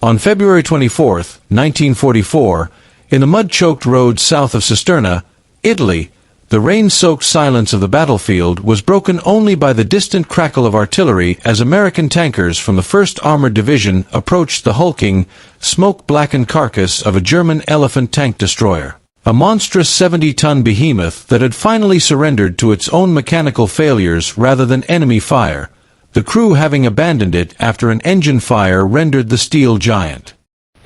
On February 24, 1944, in the mud-choked roads south of Cisterna, Italy, the rain-soaked silence of the battlefield was broken only by the distant crackle of artillery as American tankers from the 1st Armored Division approached the hulking, smoke-blackened carcass of a German Elefant tank destroyer, a monstrous 70-ton behemoth that had finally surrendered to its own mechanical failures rather than enemy fire, the crew having abandoned it after an engine fire rendered the steel giant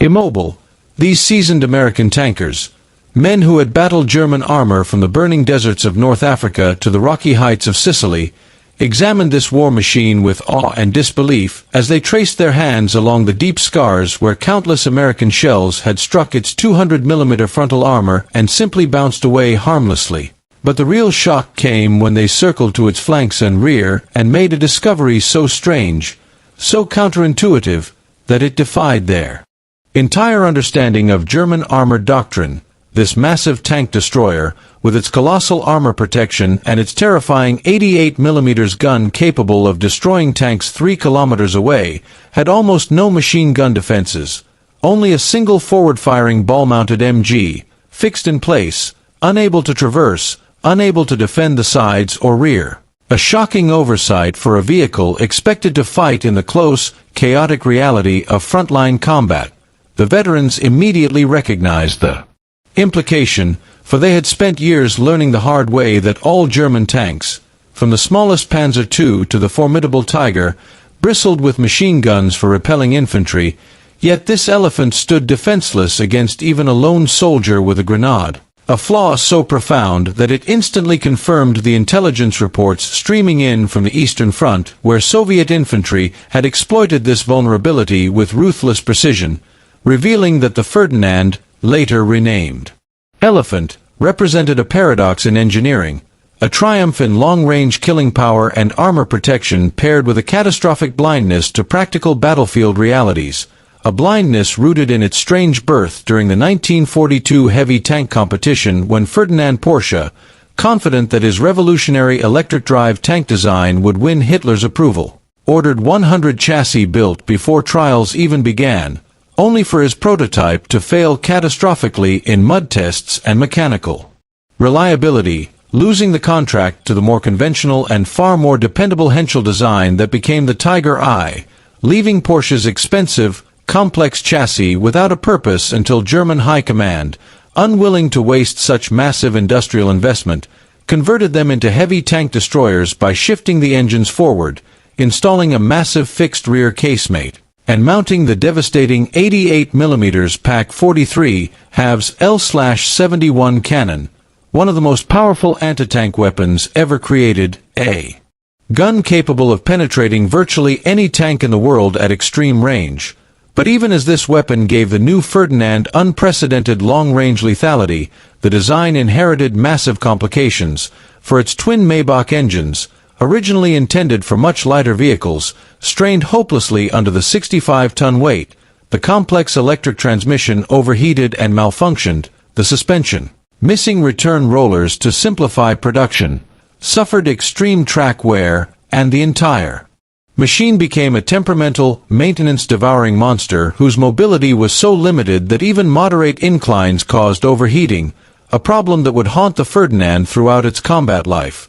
immobile. These seasoned American tankers, men who had battled German armor from the burning deserts of North Africa to the rocky heights of Sicily, examined this war machine with awe and disbelief as they traced their hands along the deep scars where countless American shells had struck its 200mm frontal armor and simply bounced away harmlessly. But the real shock came when they circled to its flanks and rear and made a discovery so strange, so counterintuitive, that it defied their entire understanding of German armored doctrine. This massive tank destroyer, with its colossal armor protection and its terrifying 88mm gun capable of destroying tanks 3 kilometers away, had almost no machine gun defenses, only a single forward-firing ball-mounted MG, fixed in place, unable to traverse, unable to defend the sides or rear. A shocking oversight for a vehicle expected to fight in the close, chaotic reality of frontline combat. The veterans immediately recognized the implication, for they had spent years learning the hard way that all German tanks, from the smallest Panzer II to the formidable Tiger, bristled with machine guns for repelling infantry, yet this Elefant stood defenseless against even a lone soldier with a grenade, a flaw so profound that it instantly confirmed the intelligence reports streaming in from the Eastern Front, where Soviet infantry had exploited this vulnerability with ruthless precision, revealing that the Ferdinand, later renamed Elefant, represented a paradox in engineering, a triumph in long-range killing power and armor protection paired with a catastrophic blindness to practical battlefield realities, a blindness rooted in its strange birth during the 1942 heavy tank competition when Ferdinand Porsche, confident that his revolutionary electric-drive tank design would win Hitler's approval, ordered 100 chassis built before trials even began, only for his prototype to fail catastrophically in mud tests and mechanical reliability, losing the contract to the more conventional and far more dependable Henschel design that became the Tiger I, leaving Porsche's expensive, complex chassis without a purpose until German high command, unwilling to waste such massive industrial investment, converted them into heavy tank destroyers by shifting the engines forward, installing a massive fixed rear casemate, and mounting the devastating 88mm Pak 43 halves L/71 cannon, one of the most powerful anti-tank weapons ever created, a gun capable of penetrating virtually any tank in the world at extreme range. But even as this weapon gave the new Ferdinand unprecedented long-range lethality, the design inherited massive complications, for its twin Maybach engines, originally intended for much lighter vehicles, strained hopelessly under the 65-ton weight, the complex electric transmission overheated and malfunctioned, the suspension, missing return rollers to simplify production, suffered extreme track wear, and the entire machine became a temperamental, maintenance-devouring monster whose mobility was so limited that even moderate inclines caused overheating, a problem that would haunt the Ferdinand throughout its combat life.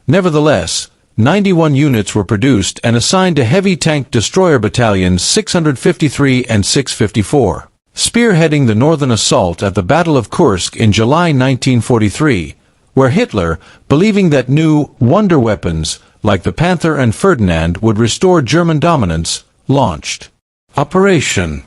Nevertheless, 91 units were produced and assigned to heavy tank destroyer battalions 653 and 654, spearheading the northern assault at the Battle of Kursk in July 1943, where Hitler, believing that new wonder weapons like the Panther and Ferdinand would restore German dominance, launched Operation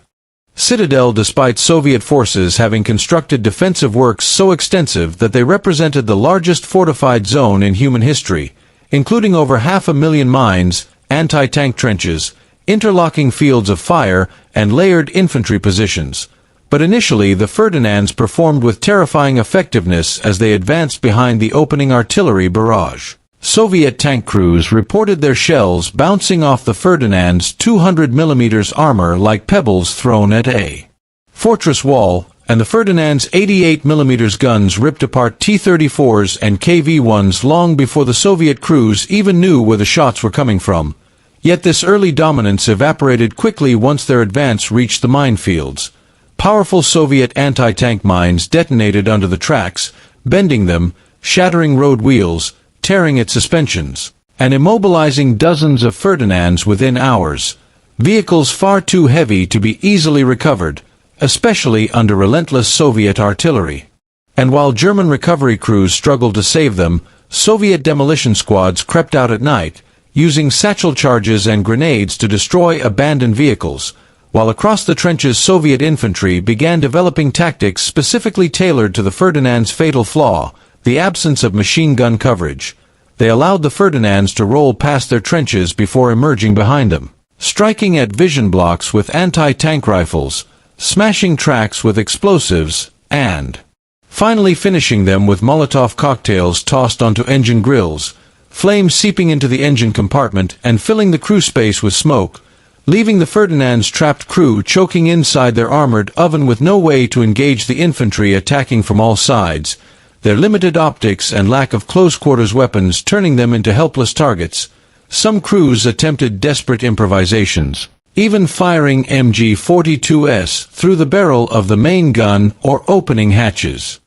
Citadel despite Soviet forces having constructed defensive works so extensive that they represented the largest fortified zone in human history, including over 500,000 mines, anti-tank trenches, interlocking fields of fire, and layered infantry positions. But initially the Ferdinands performed with terrifying effectiveness as they advanced behind the opening artillery barrage. Soviet tank crews reported their shells bouncing off the Ferdinand's 200mm armor like pebbles thrown at a fortress wall, and the Ferdinand's 88mm guns ripped apart T-34s and KV-1s long before the Soviet crews even knew where the shots were coming from. Yet this early dominance evaporated quickly once their advance reached the minefields. Powerful Soviet anti-tank mines detonated under the tracks, bending them, shattering road wheels, tearing at suspensions, and immobilizing dozens of Ferdinands within hours. Vehicles far too heavy to be easily recovered, especially under relentless Soviet artillery. And while German recovery crews struggled to save them, Soviet demolition squads crept out at night, using satchel charges and grenades to destroy abandoned vehicles, while across the trenches Soviet infantry began developing tactics specifically tailored to the Ferdinand's fatal flaw, the absence of machine gun coverage. They allowed the Ferdinands to roll past their trenches before emerging behind them, striking at vision blocks with anti-tank rifles, smashing tracks with explosives, and finally finishing them with Molotov cocktails tossed onto engine grills, flames seeping into the engine compartment and filling the crew space with smoke, leaving the Ferdinand's trapped crew choking inside their armored oven with no way to engage the infantry attacking from all sides, their limited optics and lack of close-quarters weapons turning them into helpless targets. Some crews attempted desperate improvisations, even firing MG-42s through the barrel of the main gun or opening hatches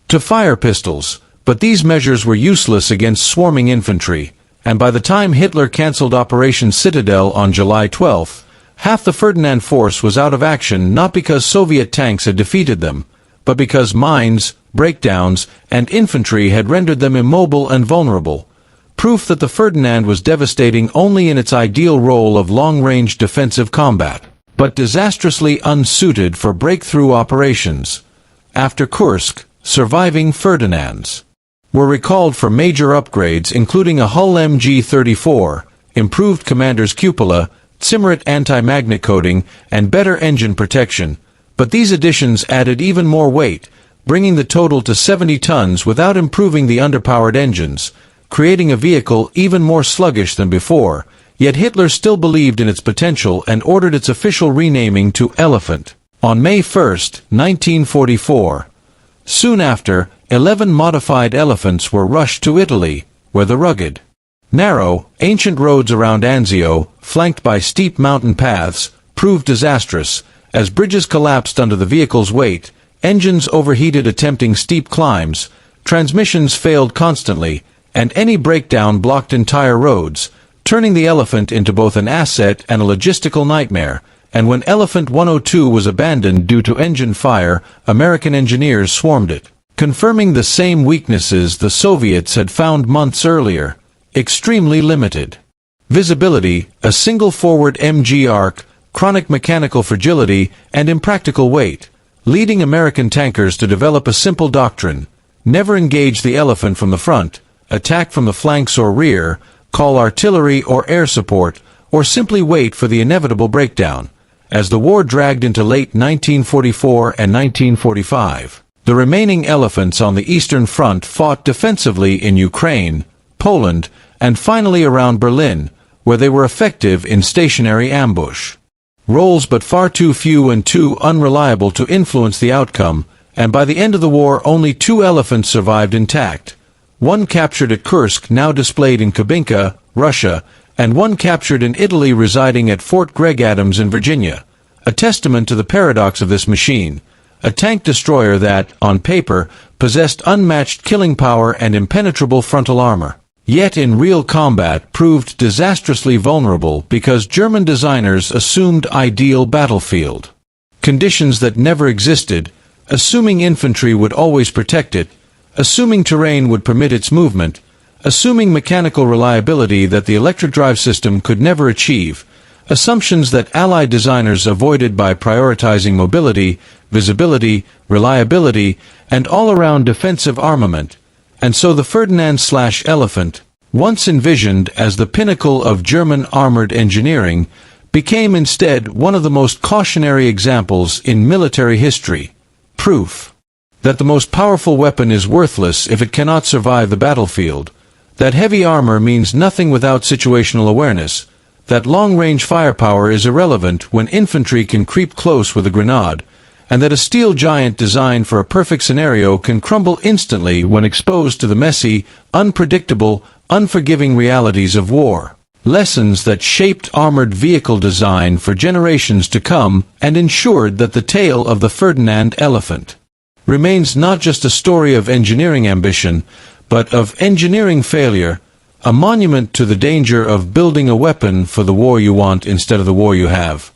to fire pistols, but these measures were useless against swarming infantry, and by the time Hitler cancelled Operation Citadel on July 12, half the Ferdinand force was out of action not because Soviet tanks had defeated them, but because mines, breakdowns, and infantry had rendered them immobile and vulnerable. Proof that the Ferdinand was devastating only in its ideal role of long-range defensive combat, but disastrously unsuited for breakthrough operations. After Kursk, surviving Ferdinands were recalled for major upgrades including a Hull MG-34, improved commander's cupola, Zimmerit anti-magnet coating, and better engine protection, but these additions added even more weight, bringing the total to 70 tons without improving the underpowered engines, creating a vehicle even more sluggish than before, yet Hitler still believed in its potential and ordered its official renaming to Elefant on May 1, 1944. Soon after, 11 modified Elefants were rushed to Italy, where the rugged, narrow, ancient roads around Anzio, flanked by steep mountain paths, proved disastrous, as bridges collapsed under the vehicle's weight, engines overheated attempting steep climbs, transmissions failed constantly, and any breakdown blocked entire roads, turning the Elefant into both an asset and a logistical nightmare. And when Elefant 102 was abandoned due to engine fire, American engineers swarmed it, confirming the same weaknesses the Soviets had found months earlier: extremely limited visibility, a single forward MG arc, chronic mechanical fragility, and impractical weight, leading American tankers to develop a simple doctrine: never engage the Elefant from the front, attack from the flanks or rear, call artillery or air support, or simply wait for the inevitable breakdown. As the war dragged into late 1944 and 1945, the remaining Elefants on the Eastern Front fought defensively in Ukraine, Poland, and finally around Berlin, where they were effective in stationary ambush roles but far too few and too unreliable to influence the outcome, and by the end of the war only 2 Elefants survived intact. One captured at Kursk, now displayed in Kubinka, Russia, and one captured in Italy residing at Fort Gregg Adams in Virginia, a testament to the paradox of this machine, a tank destroyer that, on paper, possessed unmatched killing power and impenetrable frontal armor, yet in real combat proved disastrously vulnerable because German designers assumed ideal battlefield conditions that never existed, assuming infantry would always protect it, assuming terrain would permit its movement, assuming mechanical reliability that the electric drive system could never achieve, assumptions that Allied designers avoided by prioritizing mobility, visibility, reliability, and all-around defensive armament. And so the Ferdinand/Elefant, once envisioned as the pinnacle of German armored engineering, became instead one of the most cautionary examples in military history. Proof that the most powerful weapon is worthless if it cannot survive the battlefield, that heavy armor means nothing without situational awareness, that long-range firepower is irrelevant when infantry can creep close with a grenade, and that a steel giant designed for a perfect scenario can crumble instantly when exposed to the messy, unpredictable, unforgiving realities of war. lessons that shaped armored vehicle design for generations to come and ensured that the tale of the Ferdinand Elephant remains not just a story of engineering ambition, but of engineering failure, a monument to the danger of building a weapon for the war you want instead of the war you have.